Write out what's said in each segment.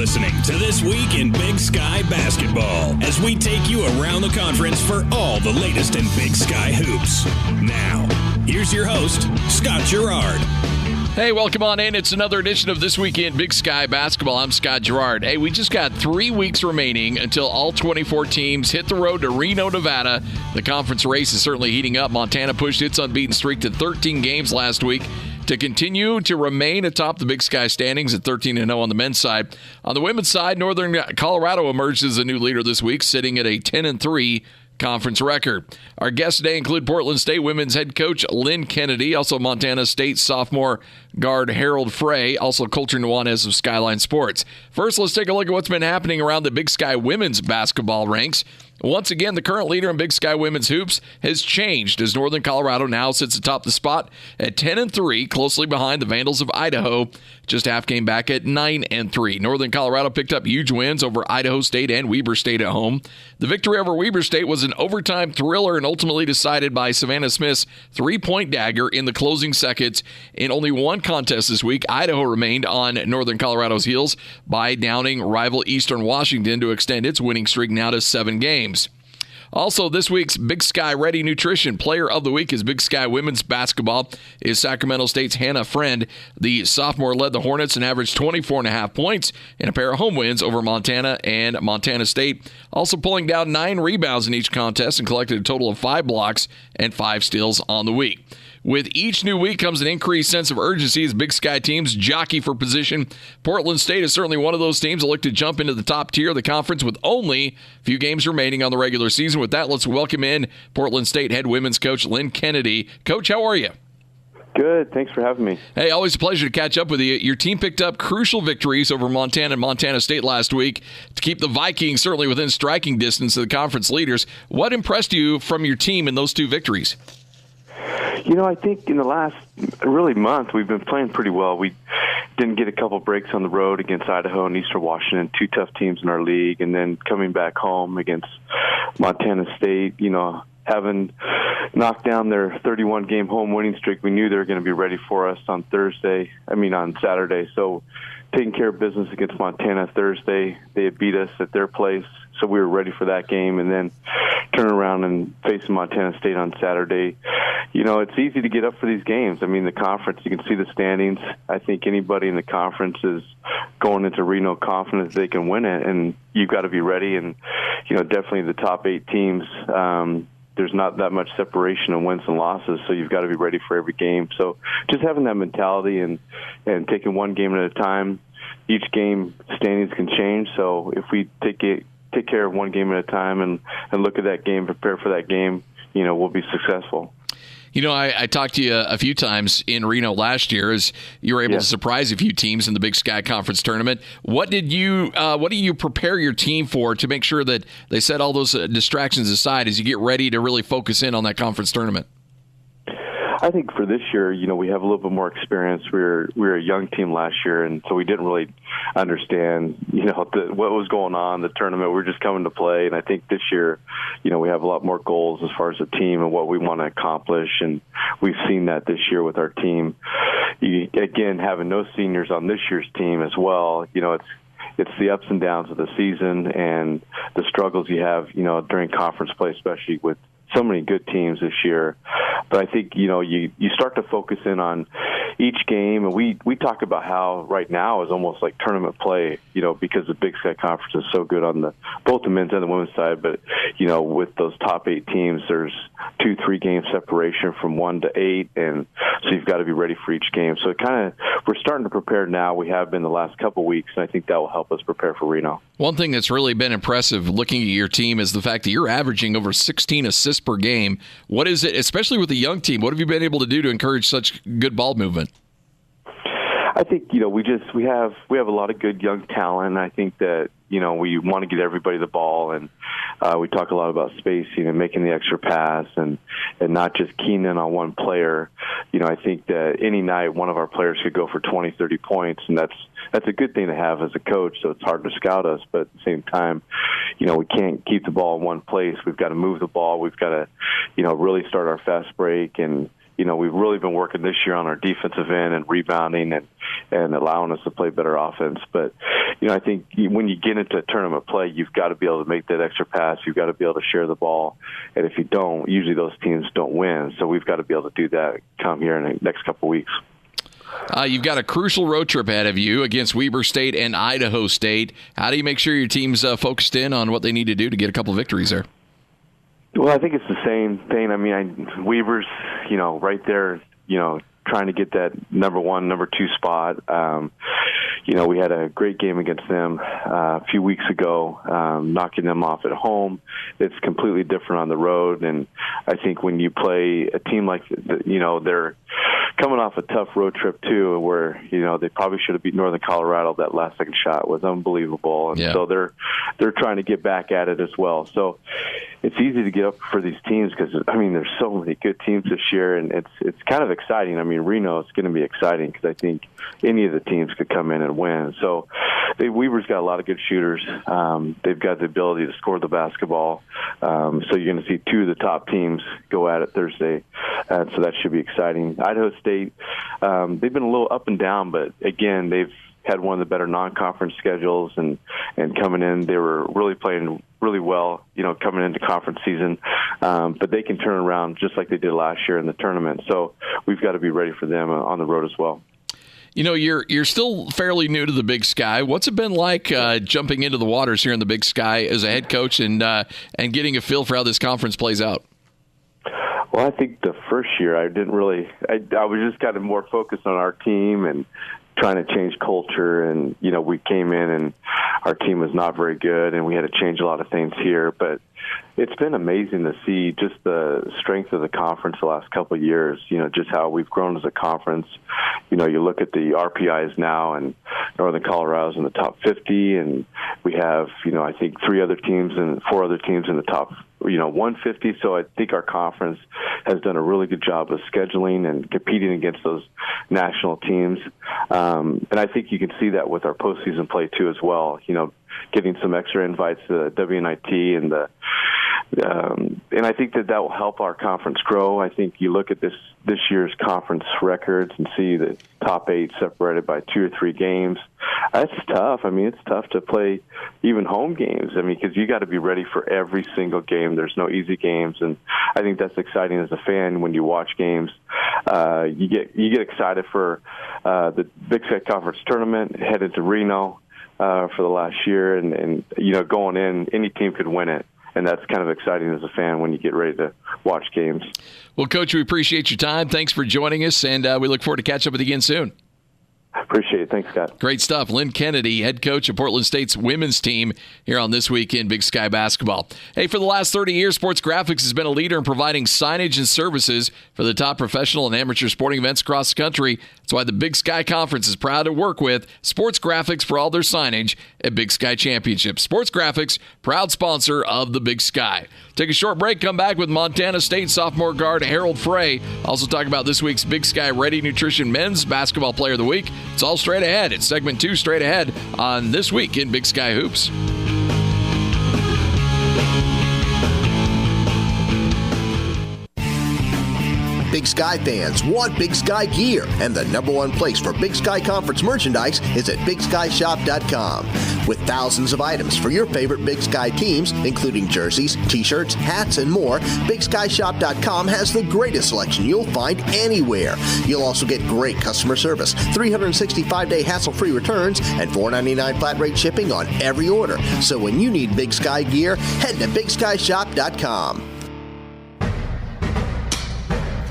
listening to This Week in Big Sky Basketball as we take you around the conference for all the latest in Big Sky hoops. Now, here's your host, Scott Garrard. Hey, welcome on in. It's another edition of This Week in Big Sky Basketball. I'm Scott Garrard. Hey, we just got 3 weeks remaining until all 24 teams hit the road to Reno, Nevada. The conference race is certainly heating up. Montana pushed its unbeaten streak to 13 games last week to continue to remain atop the Big Sky standings at 13-0 on the men's side. On the women's side, Northern Colorado emerged as a new leader this week, sitting at a 10-3 conference record. Our guests today include Portland State women's head coach Lynn Kennedy, also Montana State sophomore guard Harald Frey, also Colter Nuanez of Skyline Sports. First, let's take a look at what's been happening around the Big Sky women's basketball ranks. Once again, the current leader in Big Sky women's hoops has changed as Northern Colorado now sits atop the spot at 10-3, closely behind the Vandals of Idaho, just half game back at 9-3. Northern Colorado picked up huge wins over Idaho State and Weber State at home. The victory over Weber State was an overtime thriller and ultimately decided by Savannah Smith's three-point dagger in the closing seconds. In only one contest this week, Idaho remained on Northern Colorado's heels by downing rival Eastern Washington to extend its winning streak now to 7 games. Also, this week's Big Sky Ready Nutrition Player of the Week is Big Sky Women's Basketball is Sacramento State's Hannah Friend. The sophomore led the Hornets and averaged 24.5 points in a pair of home wins over Montana and Montana State. Also pulling down 9 rebounds in each contest and collected a total of 5 blocks and 5 steals on the week. With each new week comes an increased sense of urgency as Big Sky teams jockey for position. Portland State is certainly one of those teams that look to jump into the top tier of the conference with only a few games remaining on the regular season. With that, let's welcome in Portland State head women's coach Lynn Kennedy. Coach, how are you? Good. Thanks for having me. Hey, always a pleasure to catch up with you. Your team picked up crucial victories over Montana and Montana State last week to keep the Vikings certainly within striking distance of the conference leaders. What impressed you from your team in those 2 victories? You know, I think in the last month, we've been playing pretty well. We didn't get a couple breaks on the road against Idaho and Eastern Washington, 2 tough teams in our league, and then coming back home against Montana State, you know, having knocked down their 31-game home winning streak, we knew they were going to be ready for us on Saturday. So taking care of business against Montana Thursday, they had beat us at their place, so we were ready for that game, and then turn around and face Montana State on Saturday. You know, it's easy to get up for these games. I mean, the conference, you can see the standings. I think anybody in the conference is going into Reno confident they can win it, and you've got to be ready. And, you know, definitely the top 8 teams, there's not that much separation in wins and losses, so you've got to be ready for every game. So just having that mentality and taking one game at a time, each game standings can change. So if we take care of one game at a time and look at that game, prepare for that game, you know, we'll be successful. You know, I talked to you a few times in Reno last year as you were able to surprise a few teams in the Big Sky Conference tournament. What do you prepare your team for to make sure that they set all those distractions aside as you get ready to really focus in on that conference tournament? I think for this year, you know, we have a little bit more experience. We were a young team last year, and so we didn't really understand, you know, what was going on in the tournament. We were just coming to play, and I think this year, you know, we have a lot more goals as far as a team and what we want to accomplish, and we've seen that this year with our team. Again, having no seniors on this year's team as well, you know, it's the ups and downs of the season and the struggles you have, you know, during conference play, especially with so many good teams this year. But I think, you know, you start to focus in on each game, and we talk about how right now is almost like tournament play, you know, because the Big Sky Conference is so good on both the men's and the women's side. But, you know, with those top 8 teams, there's 2-3 game separation from 1 to 8, and so you've got to be ready for each game. So we're starting to prepare now. We have been the last couple weeks, and I think that will help us prepare for Reno. One thing that's really been impressive looking at your team is the fact that you're averaging over 16 assists per game. What is it, especially with a young team, what have you been able to do to encourage such good ball movement? I think, you know, we have a lot of good young talent. I think that, you know, we want to get everybody the ball, and we talk a lot about spacing and making the extra pass and not just keying in on one player. You know, I think that any night one of our players could go for 20, 30 points, and that's a good thing to have as a coach, so it's hard to scout us. But at the same time, you know, we can't keep the ball in one place. We've got to move the ball. We've got to, you know, really start our fast break. And, you know, we've really been working this year on our defensive end and rebounding and allowing us to play better offense. But, I think when you get into tournament play, you've got to be able to make that extra pass. You've got to be able to share the ball. And if you don't, usually those teams don't win. So we've got to be able to do that come here in the next couple of weeks. You've got a crucial road trip ahead of you against Weber State and Idaho State. How do you make sure your team's focused in on what they need to do to get a couple victories there? Well, I think it's the same thing. I mean, Weber's, right there, trying to get that number 1, number 2 spot. We had a great game against them a few weeks ago, knocking them off at home. It's completely different on the road, and I think when you play a team like, they're coming off a tough road trip too, where they probably should have beat Northern Colorado. That last second shot was unbelievable, and so they're trying to get back at it as well. So it's easy to get up for these teams because there's so many good teams this year, and it's kind of exciting. I mean, Reno is going to be exciting because I think any of the teams could come in and win. So Weber's got a lot of good shooters. They've got the ability to score the basketball. So you're going to see 2 of the top teams go at it Thursday. So that should be exciting. Idaho State, they've been a little up and down, but again, they've had one of the better non-conference schedules, and coming in, they were really playing really well, coming into conference season. But they can turn around just like they did last year in the tournament. So we've got to be ready for them on the road as well. You're still fairly new to the Big Sky. What's it been like jumping into the waters here in the Big Sky as a head coach and getting a feel for how this conference plays out? Well, I think the first year I didn't really. I was just kind of more focused on our team and trying to change culture. And we came in and our team was not very good, and we had to change a lot of things here. But it's been amazing to see just the strength of the conference the last couple of years, just how we've grown as a conference. You look at the RPIs now, and Northern Colorado's in the top 50, and we have, I think 4 other teams in the top 150. So I think our conference has done a really good job of scheduling and competing against those national teams. And I think you can see that with our postseason play too as well, getting some extra invites to the WNIT and I think that will help our conference grow. I think you look at this year's conference records and see the top 8 separated by 2 or 3 games. That's tough. It's tough to play even home games. Because you got to be ready for every single game. There's no easy games, and I think that's exciting as a fan when you watch games. You get excited for the Big Sky Conference tournament, headed to Reno for the last year, and going in, any team could win it. And that's kind of exciting as a fan when you get ready to watch games. Well, Coach, we appreciate your time. Thanks for joining us, and we look forward to catch up with you again soon. Appreciate it. Thanks, Scott. Great stuff. Lynn Kennedy, head coach of Portland State's women's team here on This Week in Big Sky Basketball. Hey, for the last 30 years, Sports Graphics has been a leader in providing signage and services for the top professional and amateur sporting events across the country. That's why the Big Sky Conference is proud to work with Sports Graphics for all their signage at Big Sky Championship. Sports Graphics, proud sponsor of the Big Sky. Take a short break, come back with Montana State sophomore guard Harald Frey. Also talk about this week's Big Sky Ready Nutrition Men's Basketball Player of the Week. It's all straight ahead. It's segment 2 straight ahead on This Week in Big Sky Hoops. Big Sky fans want Big Sky gear, and the number one place for Big Sky Conference merchandise is at BigSkyShop.com. With thousands of items for your favorite Big Sky teams, including jerseys, t-shirts, hats, and more, BigSkyShop.com has the greatest selection you'll find anywhere. You'll also get great customer service, 365-day hassle-free returns, and $4.99 flat rate shipping on every order. So when you need Big Sky gear, head to BigSkyShop.com.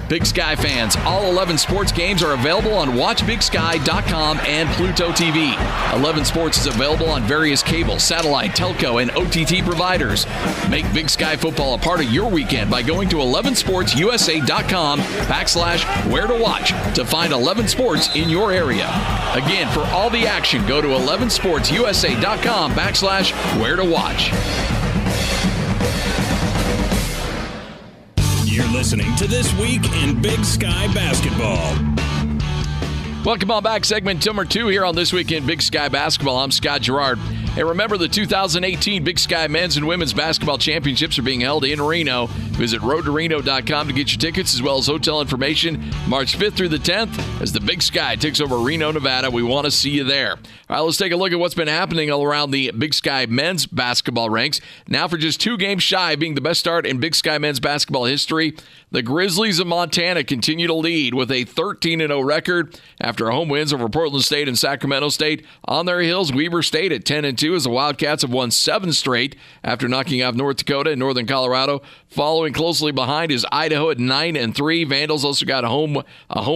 Big Sky fans, all 11 sports games are available on WatchBigSky.com and Pluto TV. 11 Sports is available on various cable, satellite, telco, and OTT providers. Make Big Sky football a part of your weekend by going to 11sportsusa.com/where to watch to find 11 Sports in your area. Again, for all the action, go to 11sportsusa.com/where to watch. You're listening to This Week in Big Sky Basketball. Welcome on back. Segment number 2 here on This Week in Big Sky Basketball. I'm Scott Garrard. Hey, remember the 2018 Big Sky Men's and Women's Basketball Championships are being held in Reno. Visit roadtoreno.com to get your tickets as well as hotel information March 5th through the 10th as the Big Sky takes over Reno, Nevada. We want to see you there. All right, let's take a look at what's been happening all around the Big Sky men's basketball ranks. Now for just 2 games shy of being the best start in Big Sky men's basketball history, the Grizzlies of Montana continue to lead with a 13-0 record after home wins over Portland State and Sacramento State. On their heels, Weber State at 10-2 as the Wildcats have won 7 straight after knocking off North Dakota and Northern Colorado. Following closely behind is Idaho at 9-3. Vandals also got a home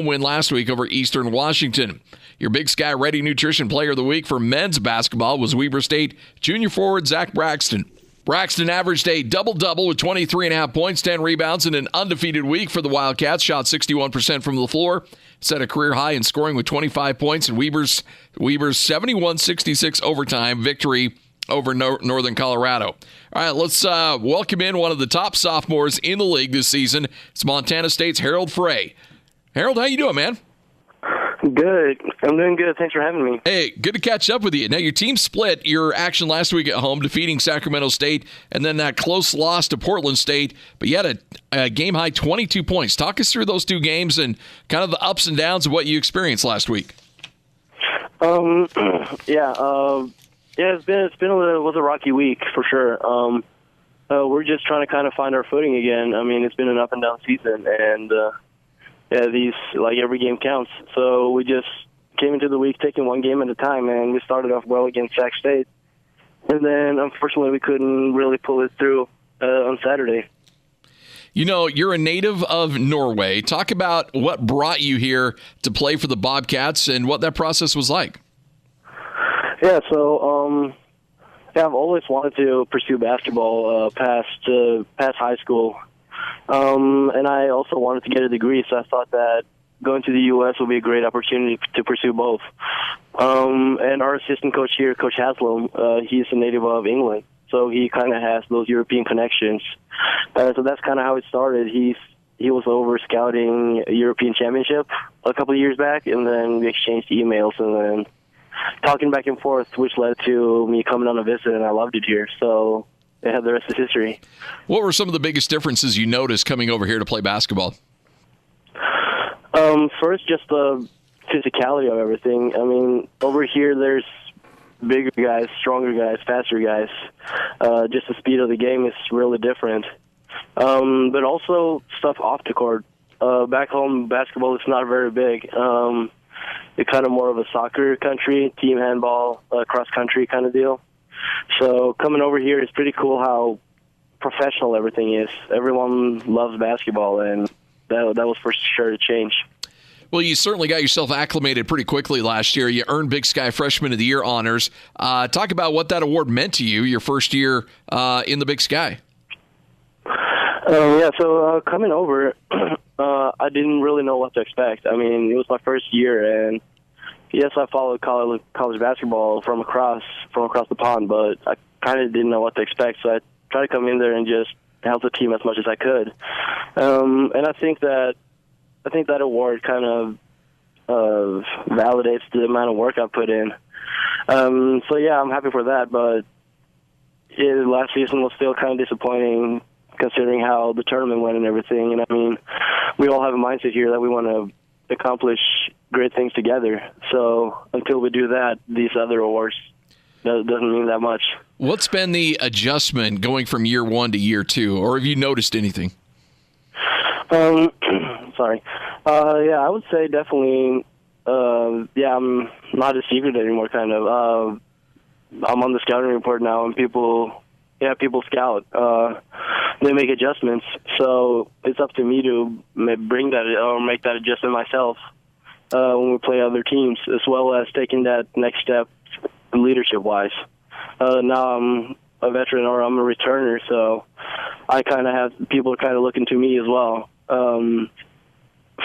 win last week over Eastern Washington. Your Big Sky Ready Nutrition Player of the Week for men's basketball was Weber State junior forward Zach Braxton. Braxton averaged a double-double with 23.5 points, 10 rebounds, and an undefeated week for the Wildcats. Shot 61% from the floor, set a career high in scoring with 25 points, and Weber's 71-66 overtime victory over Northern Colorado. All right, let's welcome in one of the top sophomores in the league this season. It's Montana State's Harald Frey. Harold, how you doing, man? Good. I'm doing good. Thanks for having me. Hey, good to catch up with you. Now, your team split your action last week at home, defeating Sacramento State, and then that close loss to Portland State. But you had a game-high 22 points. Talk us through those 2 games and kind of the ups and downs of what you experienced last week. It's been a rocky week for sure. We're just trying to kind of find our footing again. I mean, it's been an up and down season, and every game counts. So we just came into the week taking 1 game at a time, and we started off well against Sac State, and then unfortunately we couldn't really pull it through on Saturday. You know, you're a native of Norway. Talk about what brought you here to play for the Bobcats and what that process was like. Yeah, so I've always wanted to pursue basketball past high school, and I also wanted to get a degree. So I thought that going to the U.S. would be a great opportunity to pursue both. And our assistant coach here, Coach Haslam, he's a native of England, so he kind of has those European connections. So that's kind of how it started. He was over scouting a European Championship a couple of years back, and then we exchanged emails, and then talking back and forth, which led to me coming on a visit, and I loved it here. So the rest is history. What were some of the biggest differences you noticed coming over here to play basketball? First, just the physicality of everything. I mean, over here there's bigger guys, stronger guys, faster guys. Just the speed of the game is really different. But also stuff off the court. Back home, basketball is not very big. It's kind of more of a soccer country, team handball, cross-country kind of deal. So coming over here is pretty cool how professional everything is. Everyone loves basketball, and that was for sure to change. Well, you certainly got yourself acclimated pretty quickly last year. You earned Big Sky Freshman of the Year honors. Talk about what that award meant to you, your first year in the Big Sky. So coming over, I didn't really know what to expect. I mean, it was my first year, and yes, I followed college basketball from across the pond, but I kind of didn't know what to expect. So I tried to come in there and just help the team as much as I could. And I think that award kind of validates the amount of work I put in. So yeah, I'm happy for that. But last season was still kind of disappointing, considering how the tournament went and everything. And I mean, we all have a mindset here that we want to accomplish great things together. So until we do that, these other awards doesn't mean that much. What's been the adjustment going from year 1 to year 2, or have you noticed anything? Sorry. I would say definitely, I'm not a secret anymore, kind of. I'm on the scouting report now, and people scout. They make adjustments, so it's up to me to bring that or make that adjustment myself when we play other teams, as well as taking that next step leadership-wise. Now I'm a veteran, or I'm a returner, so I kind of have people kind of looking to me as well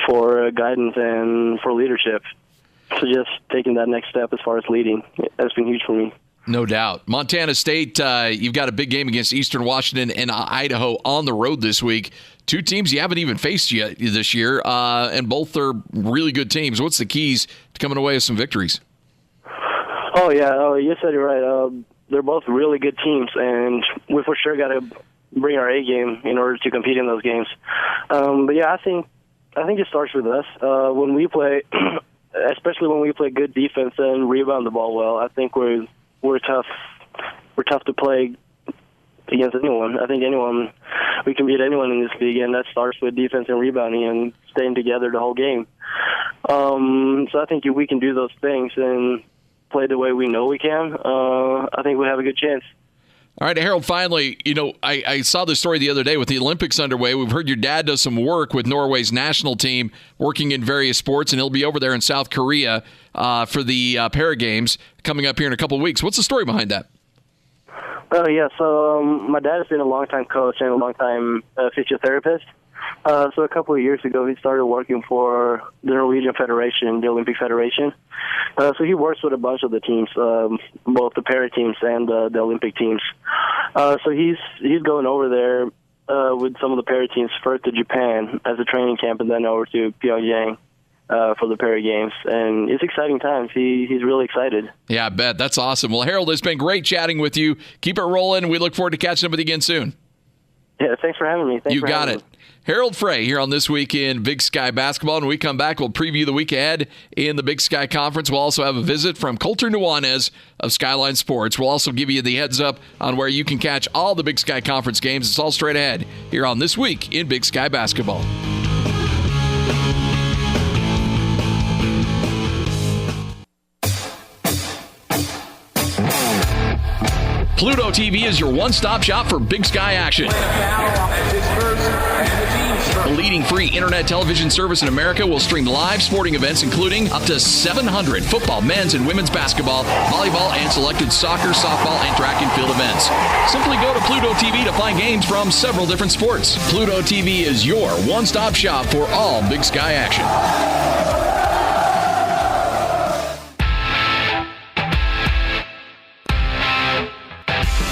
for guidance and for leadership. So just taking that next step as far as leading has been huge for me. No doubt. Montana State, you've got a big game against Eastern Washington and Idaho on the road this week. 2 teams you haven't even faced yet this year, and both are really good teams. What's the keys to coming away with some victories? Oh, yeah. Oh, you said it right. They're both really good teams, and we for sure got to bring our A game in order to compete in those games. But yeah, I think it starts with us when we play, especially when we play good defense and rebound the ball well. I think we're tough. We're tough to play against anyone. I think we can beat anyone in this league, and that starts with defense and rebounding and staying together the whole game. So I think if we can do those things and play the way we know we can, I think we have a good chance. All right, Harold, finally, I saw this story the other day with the Olympics underway. We've heard your dad does some work with Norway's national team, working in various sports, and he'll be over there in South Korea for the Para Games coming up here in a couple of weeks. What's the story behind that? Oh, yeah. So my dad has been a long-time coach and a long-time physiotherapist. So a couple of years ago, he started working for the Norwegian Federation, the Olympic Federation. So he works with a bunch of the teams, both the para teams and the Olympic teams. So he's going over there with some of the para teams first to Japan as a training camp and then over to Pyongyang for the Para Games. And it's exciting times. He's really excited. Yeah, I bet. That's awesome. Well, Harold, it's been great chatting with you. Keep it rolling. We look forward to catching up with you again soon. Yeah, thanks for having me. You got it. Harold Frey here on This Week in Big Sky Basketball. When we come back, we'll preview the week ahead in the Big Sky Conference. We'll also have a visit from Colter Nuanez of Skyline Sports. We'll also give you the heads up on where you can catch all the Big Sky Conference games. It's all straight ahead here on This Week in Big Sky Basketball. Pluto TV is your one-stop shop for Big Sky action. The leading free internet television service in America will stream live sporting events including up to 700 football, men's and women's basketball, volleyball, and selected soccer, softball, and track and field events. Simply go to Pluto TV to find games from several different sports. Pluto TV is your one-stop shop for all Big Sky action.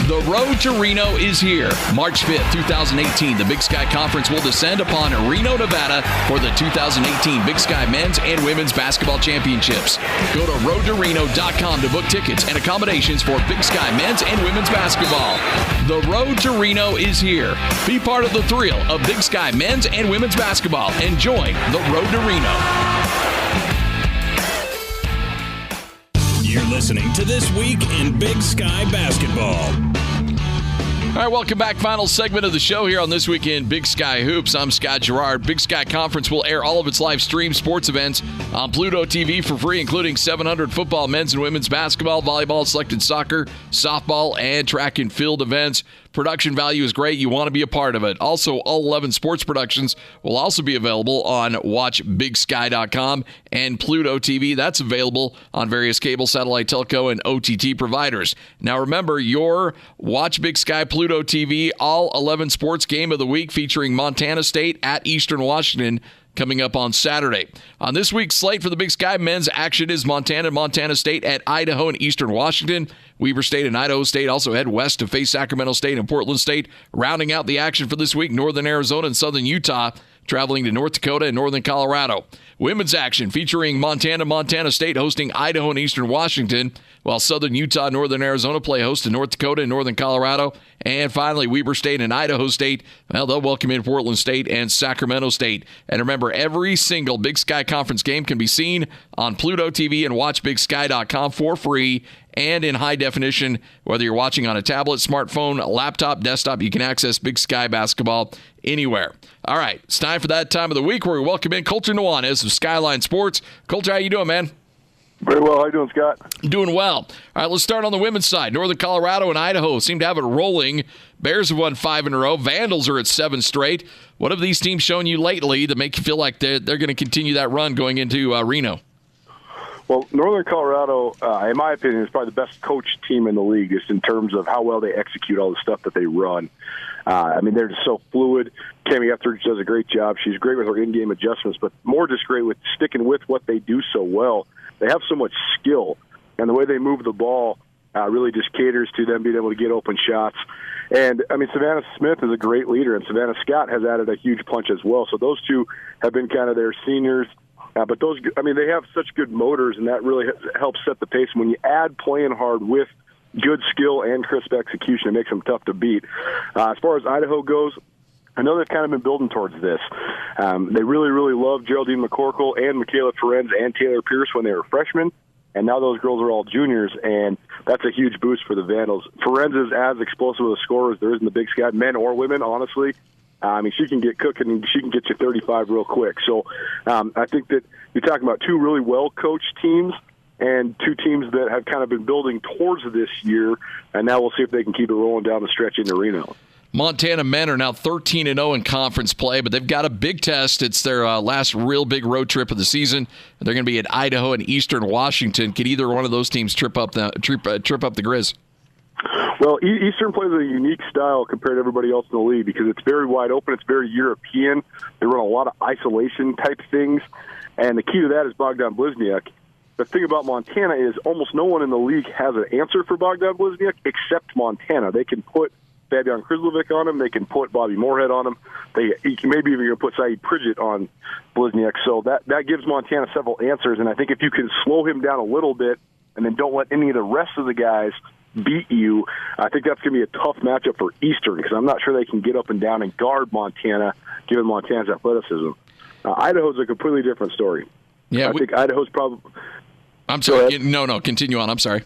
The road to Reno is here. March 5th, 2018, the Big Sky Conference will descend upon Reno, Nevada for the 2018 Big Sky Men's and Women's Basketball Championships. Go to roadtoreno.com to book tickets and accommodations for Big Sky Men's and Women's Basketball. The road to Reno is here. Be part of the thrill of Big Sky Men's and Women's Basketball and join the road to Reno. You're listening to This Week in Big Sky Basketball. All right, welcome back. Final segment of the show here on This Week in Big Sky Hoops. I'm Scott Garrard. Big Sky Conference will air all of its live stream sports events on Pluto TV for free, including 700 football, men's and women's basketball, volleyball, selected soccer, softball, and track and field events. Production value is great. You want to be a part of it. Also, all 11 sports productions will also be available on WatchBigSky.com and Pluto TV. That's available on various cable, satellite, telco, and OTT providers. Now, remember, your Watch Big Sky Pluto TV all 11 sports game of the week featuring Montana State at Eastern Washington coming up on Saturday. On this week's slate for the Big Sky, men's action is Montana State at Idaho and Eastern Washington. Weber State and Idaho State also head west to face Sacramento State and Portland State. Rounding out the action for this week, Northern Arizona and Southern Utah traveling to North Dakota and Northern Colorado. Women's action featuring Montana State hosting Idaho and Eastern Washington, while Southern Utah and Northern Arizona play host to North Dakota and Northern Colorado. And finally, Weber State and Idaho State, well, they'll welcome in Portland State and Sacramento State. And remember, every single Big Sky Conference game can be seen on Pluto TV and WatchBigSky.com for free and in high definition. Whether you're watching on a tablet, smartphone, laptop, desktop, you can access Big Sky basketball anywhere. All right, it's time for that time of the week where we welcome in Colter Nuanez of Skyline Sports. Colter, how you doing, man? Very well. How you doing, Scott? Doing well. All right, let's start on the women's side. Northern Colorado and Idaho seem to have it rolling. Bears have won 5 in a row. Vandals are at 7 straight. What have these teams shown you lately that make you feel like they're going to continue that run going into Reno? Well, Northern Colorado, in my opinion, is probably the best coached team in the league, just in terms of how well they execute all the stuff that they run. I mean, they're just so fluid. Tammy Etheridge does a great job. She's great with her in-game adjustments, but more just great with sticking with what they do so well. They have so much skill, and the way they move the ball really just caters to them being able to get open shots. And, I mean, Savannah Smith is a great leader, and Savannah Scott has added a huge punch as well. So those two have been kind of their seniors. But those, I mean, they have such good motors, and that really helps set the pace. When you add playing hard with good skill and crisp execution. It makes them tough to beat. As far as Idaho goes, I know they've kind of been building towards this. They really, really love Geraldine McCorkle and Michaela Ferenz and Taylor Pierce when they were freshmen, and now those girls are all juniors, and that's a huge boost for the Vandals. Ferenz is as explosive of a scorer as there is in the Big Sky, men or women, honestly. I mean, she can get cooking, and she can get you 35 real quick. So I think that you're talking about two really well-coached teams and two teams that have kind of been building towards this year, and now we'll see if they can keep it rolling down the stretch into Reno. Montana men are now 13-0 in conference play, but they've got a big test. It's their last real big road trip of the season. They're going to be at Idaho and Eastern Washington. Could either one of those teams trip up the Grizz? Well, Eastern plays a unique style compared to everybody else in the league because it's very wide open. It's very European. They run a lot of isolation-type things, and the key to that is Bogdan Blizniak. The thing about Montana is almost no one in the league has an answer for Bogdan Blizniak except Montana. They can put Fabian Krislovic on him. They can put Bobby Moorhead on him. Maybe even going to put Saeed Pridgett on Blizniak. So that gives Montana several answers, and I think if you can slow him down a little bit and then don't let any of the rest of the guys beat you, I think that's going to be a tough matchup for Eastern because I'm not sure they can get up and down and guard Montana, given Montana's athleticism. Idaho's a completely different story. Yeah, I think Idaho's probably... I'm sorry. No, continue on. I'm sorry.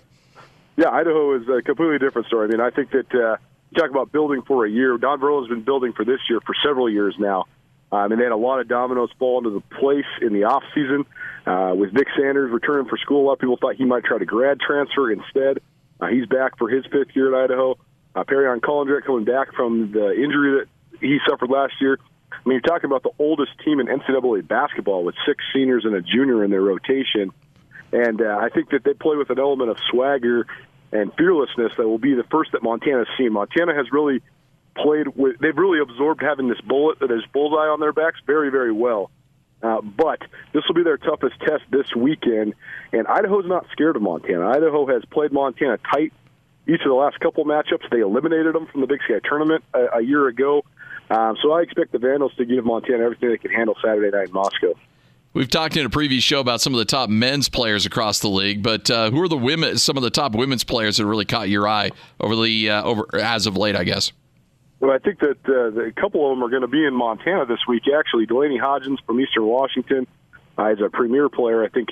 Yeah, Idaho is a completely different story. I mean, I think that you talk about building for a year. Don Verla's been building for this year for several years now. And they had a lot of dominoes fall into the place in the offseason. With Nick Sanders returning for school, a lot of people thought he might try to grad transfer instead. He's back for his fifth year at Idaho. Perrion Collindrick coming back from the injury that he suffered last year. I mean, you're talking about the oldest team in NCAA basketball with 6 seniors and a junior in their rotation. And I think that they play with an element of swagger and fearlessness that will be the first that Montana's seen. Montana has really played with, they've really absorbed having this bullet that is bullseye on their backs very, very well. But this will be their toughest test this weekend, and Idaho's not scared of Montana. Idaho has played Montana tight each of the last couple matchups. They eliminated them from the Big Sky tournament a year ago. So I expect the Vandals to give Montana everything they can handle Saturday night in Moscow. We've talked in a previous show about some of the top men's players across the league, but who are some of the top women's players that really caught your eye over as of late, I guess? Well, I think that a couple of them are going to be in Montana this week, actually. Delaney Hodgins from Eastern Washington is a premier player. I think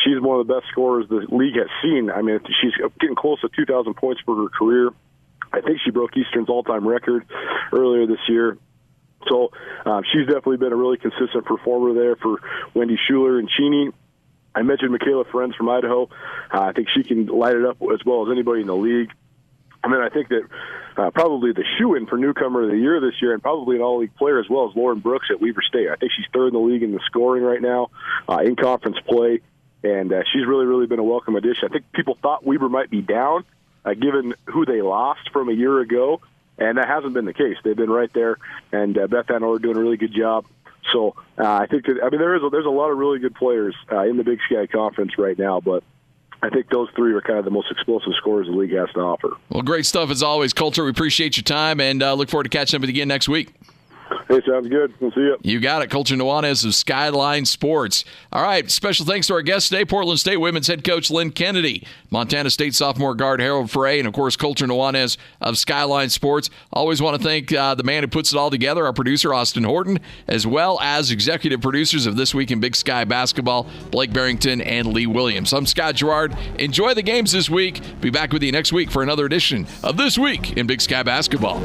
she's one of the best scorers the league has seen. I mean, she's getting close to 2,000 points for her career. I think she broke Eastern's all-time record earlier this year. So she's definitely been a really consistent performer there for Wendy Schuler and Cheney. I mentioned Michaela Ferenz from Idaho. I think she can light it up as well as anybody in the league. And then I think that probably the shoe-in for newcomer of the year this year and probably an all-league player as well as Lauren Brooks at Weber State. I think she's third in the league in the scoring right now in conference play, and she's really, really been a welcome addition. I think people thought Weber might be down given who they lost from a year ago, and that hasn't been the case. They've been right there, and Beth Van Orr doing a really good job. So I think that, I mean, there's a lot of really good players in the Big Sky Conference right now, but I think those three are kind of the most explosive scorers the league has to offer. Well, great stuff as always, Colter. We appreciate your time, and look forward to catching up with you again next week. Hey, sounds good. We'll see you. You got it. Colter Nuanez of Skyline Sports. All right, special thanks to our guest today, Portland State women's head coach Lynn Kennedy, Montana State sophomore guard Harald Frey, and, of course, Colter Nuanez of Skyline Sports. Always want to thank the man who puts it all together, our producer, Austin Horton, as well as executive producers of This Week in Big Sky Basketball, Blake Barrington and Lee Williams. I'm Scott Garrard. Enjoy the games this week. Be back with you next week for another edition of This Week in Big Sky Basketball.